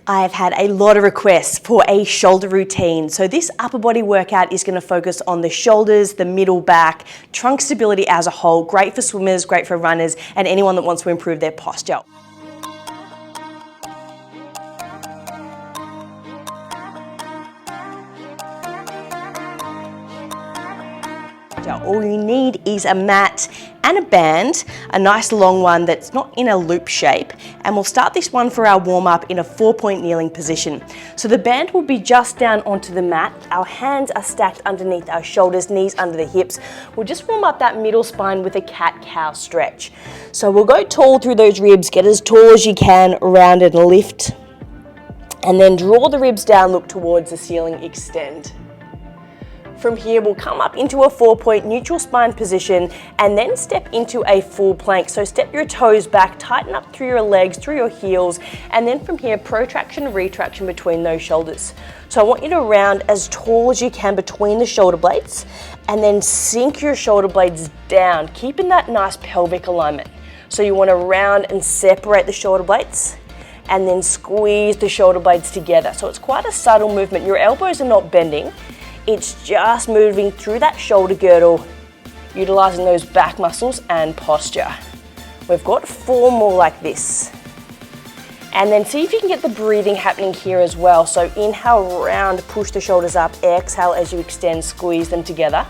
I've had a lot of requests for a shoulder routine. So this upper body workout is going to focus on the shoulders, the middle back, trunk stability as a whole. Great for swimmers, great for runners, and anyone that wants to improve their posture. All you need is a mat and a band, a nice long one that's not in a loop shape, and we'll start this one for our warm-up in a 4-point kneeling position. So the band will be just down onto the mat, our hands are stacked underneath our shoulders, knees under the hips. We'll just warm up that middle spine with a cat-cow stretch. So we'll go tall through those ribs, get as tall as you can, round and lift, and then draw the ribs down, look towards the ceiling, extend. From here, we'll come up into a 4-point neutral spine position and then step into a full plank. So step your toes back, tighten up through your legs, through your heels, and then from here, protraction, retraction between those shoulders. So I want you to round as tall as you can between the shoulder blades and then sink your shoulder blades down, keeping that nice pelvic alignment. So you want to round and separate the shoulder blades and then squeeze the shoulder blades together. So it's quite a subtle movement. Your elbows are not bending. It's just moving through that shoulder girdle, utilizing those back muscles and posture. We've got 4 more like this. And then see if you can get the breathing happening here as well. So inhale, round, push the shoulders up. Exhale as you extend, squeeze them together.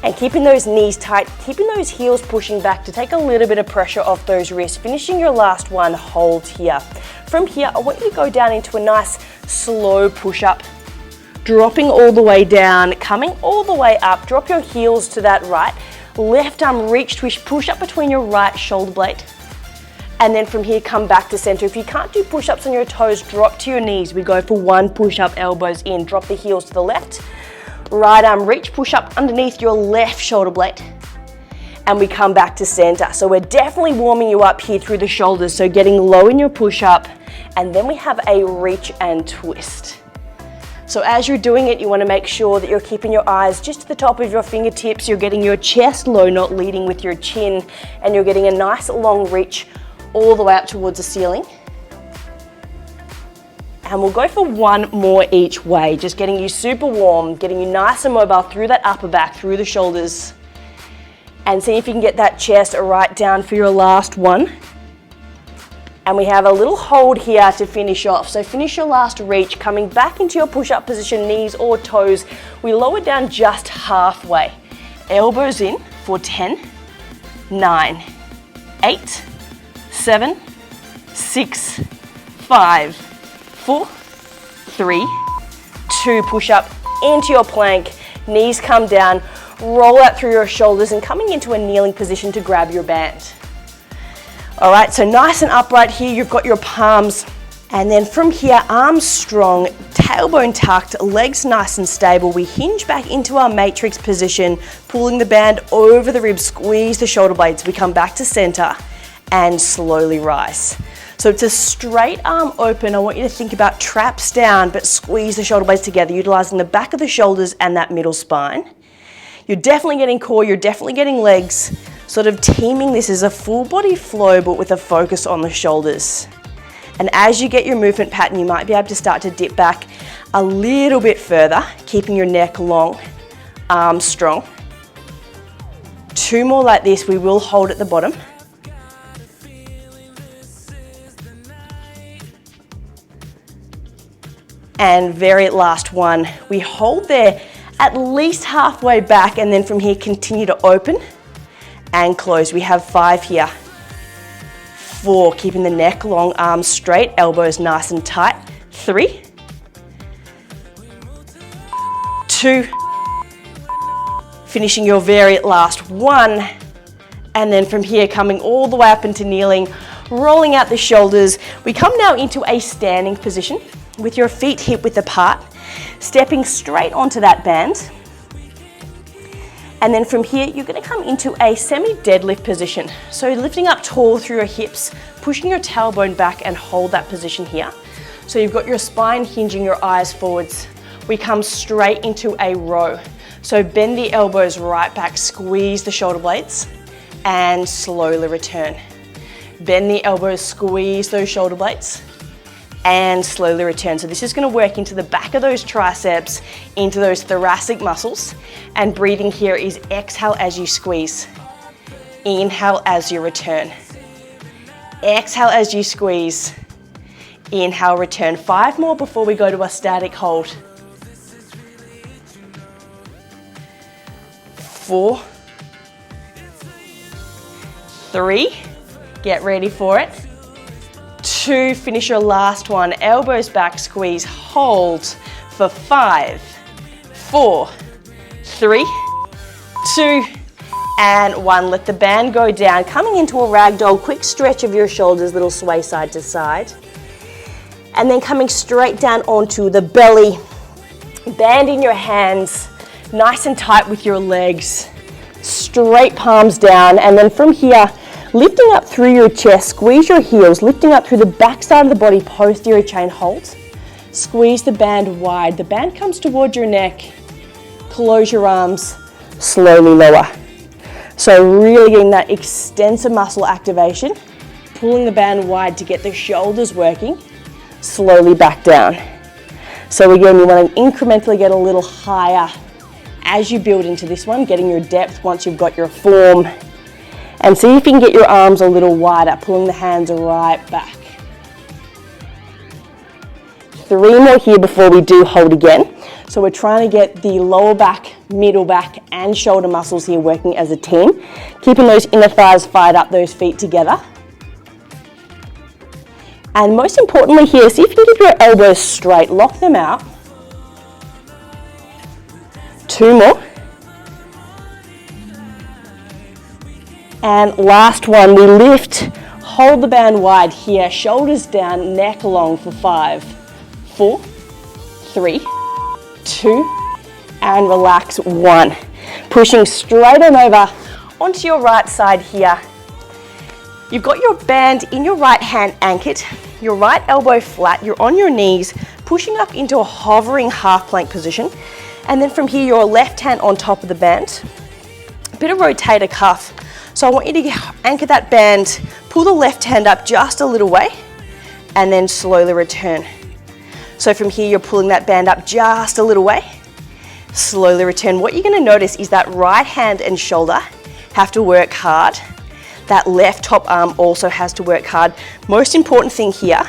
And keeping those knees tight, keeping those heels pushing back to take a little bit of pressure off those wrists. Finishing your last one, hold here. From here, I want you to go down into a nice slow push-up. Dropping all the way down, coming all the way up, drop your heels to that right, left arm reach, twist, push up between your right shoulder blade. And then from here, come back to center. If you can't do push-ups on your toes, drop to your knees. We go for 1 push-up, elbows in, drop the heels to the left. Right arm reach, push up underneath your left shoulder blade. And we come back to center. So we're definitely warming you up here through the shoulders. So getting low in your push-up, and then we have a reach and twist. So as you're doing it, you want to make sure that you're keeping your eyes just to the top of your fingertips. You're getting your chest low, not leading with your chin, and you're getting a nice long reach all the way up towards the ceiling. And we'll go for 1 more each way, just getting you super warm, getting you nice and mobile through that upper back, through the shoulders. And see if you can get that chest right down for your last one. And we have a little hold here to finish off. So finish your last reach, coming back into your push-up position, knees or toes. We lower down just halfway. Elbows in for 10, 9, 8, 7, 6, 5, 4, 3, 2. Push up into your plank. Knees come down, roll out through your shoulders and coming into a kneeling position to grab your band. All right, so nice and upright here, you've got your palms. And then from here, arms strong, tailbone tucked, legs nice and stable. We hinge back into our matrix position, pulling the band over the ribs, squeeze the shoulder blades. We come back to center and slowly rise. So it's a straight arm open. I want you to think about traps down, but squeeze the shoulder blades together, utilizing the back of the shoulders and that middle spine. You're definitely getting core, you're definitely getting legs. Sort of teaming this as a full body flow, but with a focus on the shoulders. And as you get your movement pattern, you might be able to start to dip back a little bit further, keeping your neck long, arms strong. 2 more like this, we will hold at the bottom. And very last one, we hold there at least halfway back, and then from here continue to open and close. We have 5 here. 4, keeping the neck long, arms straight, elbows nice and tight. 3, 2, finishing your very last one. And then from here, coming all the way up into kneeling, rolling out the shoulders. We come now into a standing position with your feet hip width apart, stepping straight onto that band. And then from here, you're going to come into a semi-deadlift position. So lifting up tall through your hips, pushing your tailbone back and hold that position here. So you've got your spine hinging, your eyes forwards. We come straight into a row. So bend the elbows right back, squeeze the shoulder blades and slowly return. Bend the elbows, squeeze those shoulder blades and slowly return. So this is going to work into the back of those triceps, into those thoracic muscles. And breathing here is exhale as you squeeze. Inhale as you return. Exhale as you squeeze. Inhale, return. 5 more before we go to a static hold. 4, 3, get ready for it. 2, finish your last one. Elbows back, squeeze, hold for 5, 4, 3, 2, and 1. Let the band go down. Coming into a ragdoll, quick stretch of your shoulders, little sway side to side. And then coming straight down onto the belly. Band in your hands, nice and tight with your legs. Straight palms down, and then from here, lifting up through your chest, squeeze your heels, lifting up through the back side of the body, posterior chain hold. Squeeze the band wide. The band comes towards your neck. Close your arms, slowly lower. So really getting that extensor muscle activation, pulling the band wide to get the shoulders working, slowly back down. So again, you want to incrementally get a little higher as you build into this one, getting your depth once you've got your form. And see if you can get your arms a little wider, pulling the hands right back. 3 more here before we do hold again. So we're trying to get the lower back, middle back, and shoulder muscles here working as a team. Keeping those inner thighs fired up, those feet together. And most importantly here, see if you can keep your elbows straight, lock them out. 2 more. And last one, we lift, hold the band wide here, shoulders down, neck long for 5, 4, 3, 2, and relax, 1. Pushing straight on over onto your right side here. You've got your band in your right hand anchored, your right elbow flat, you're on your knees, pushing up into a hovering half plank position. And then from here, your left hand on top of the band, a bit of rotator cuff. So I want you to anchor that band, pull the left hand up just a little way, and then slowly return. So from here, you're pulling that band up just a little way, slowly return. What you're gonna notice is that right hand and shoulder have to work hard. That left top arm also has to work hard. Most important thing here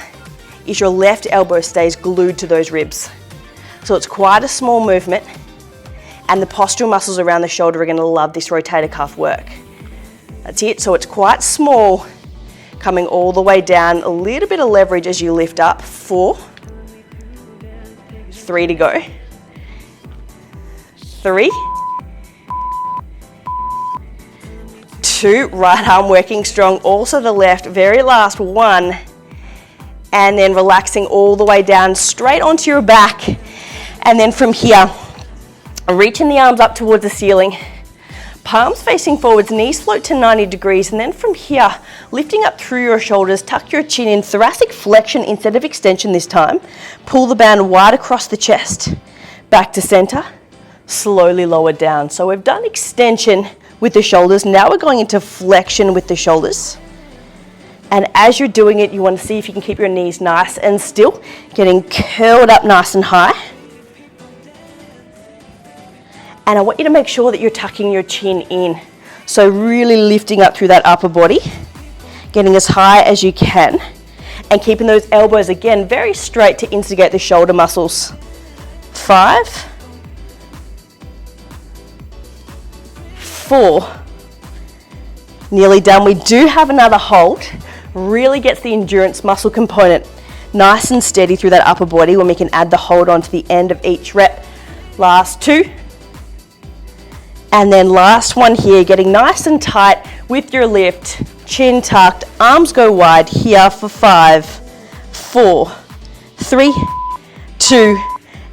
is your left elbow stays glued to those ribs. So it's quite a small movement, and the postural muscles around the shoulder are gonna love this rotator cuff work. That's it, so it's quite small, coming all the way down, a little bit of leverage as you lift up. 4, 3 to go. 3, 2, right arm working strong, also the left, very last 1, and then relaxing all the way down, straight onto your back, and then from here, reaching the arms up towards the ceiling, palms facing forwards, knees float to 90 degrees, and then from here, lifting up through your shoulders, tuck your chin in, thoracic flexion instead of extension this time. Pull the band wide across the chest, back to center, slowly lower down. So we've done extension with the shoulders, now we're going into flexion with the shoulders. And as you're doing it, you want to see if you can keep your knees nice and still, getting curled up nice and high. And I want you to make sure that you're tucking your chin in. So really lifting up through that upper body, getting as high as you can, and keeping those elbows, again, very straight to instigate the shoulder muscles. 5, 4, nearly done. We do have another hold. Really gets the endurance muscle component nice and steady through that upper body when we can add the hold on to the end of each rep. Last 2. And then last one here, getting nice and tight with your lift, chin tucked, arms go wide here for 5, 4, 3, 2,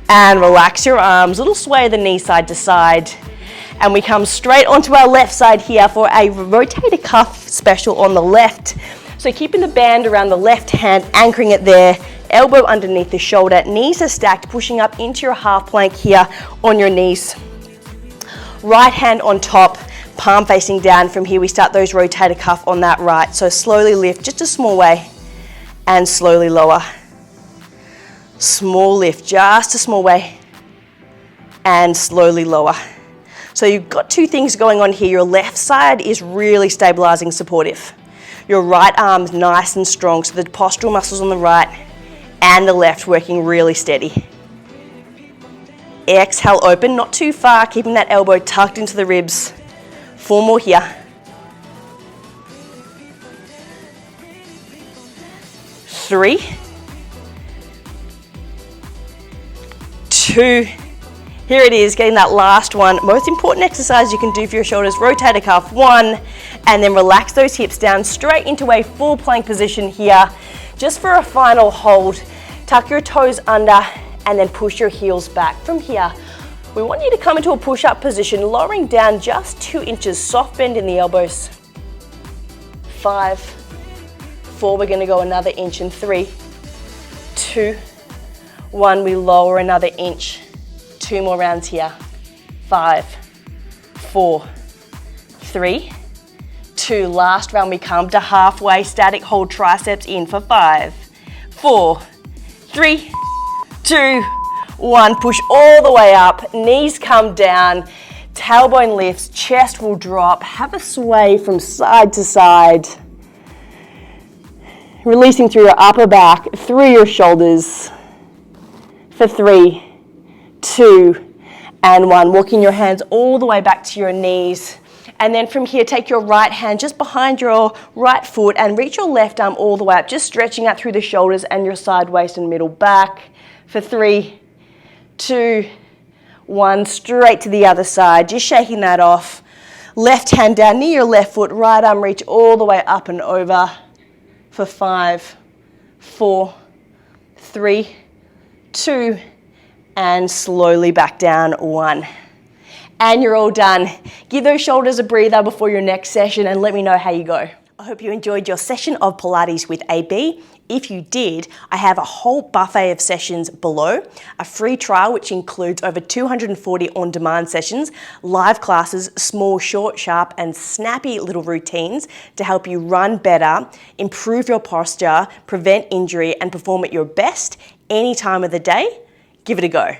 and relax your arms, little sway the knee side to side. And we come straight onto our left side here for a rotator cuff special on the left. So keeping the band around the left hand, anchoring it there, elbow underneath the shoulder, knees are stacked, pushing up into your half plank here on your knees. Right hand on top, palm facing down. From here we start those rotator cuff on that right. So slowly lift just a small way and slowly lower. Small lift, just a small way, and slowly lower. So you've got two things going on here. Your left side is really stabilizing, supportive. Your right arm's nice and strong, so the postural muscles on the right and the left working really steady. Exhale, open, not too far, keeping that elbow tucked into the ribs. 4 more here. 3, 2, here it is, getting that last one. Most important exercise you can do for your shoulders. Rotate a calf, 1, and then relax those hips down straight into a full plank position here. Just for a final hold, tuck your toes under and then push your heels back. From here, we want you to come into a push-up position, lowering down just 2 inches, soft bend in the elbows. 5, 4, we're gonna go another inch in 3, 2, 1, we lower another inch. 2 more rounds here. 5, 4, 3, 2. Last round, we come to halfway, static hold triceps in for 5, 4, 3, 2, 1. Push all the way up, knees come down, tailbone lifts, chest will drop. Have a sway from side to side. Releasing through your upper back, through your shoulders. For 3, 2, and 1. Walking your hands all the way back to your knees. And then from here, take your right hand just behind your right foot and reach your left arm all the way up, just stretching out through the shoulders and your side waist and middle back. For 3, 2, 1, straight to the other side, just shaking that off. Left hand down near your left foot, right arm reach all the way up and over. For 5, 4, 3, 2, and slowly back down, 1. And you're all done. Give those shoulders a breather before your next session and let me know how you go. I hope you enjoyed your session of Pilates with AB. If you did, I have a whole buffet of sessions below, a free trial which includes over 240 on-demand sessions, live classes, small, short, sharp and snappy little routines to help you run better, improve your posture, prevent injury and perform at your best any time of the day. Give it a go.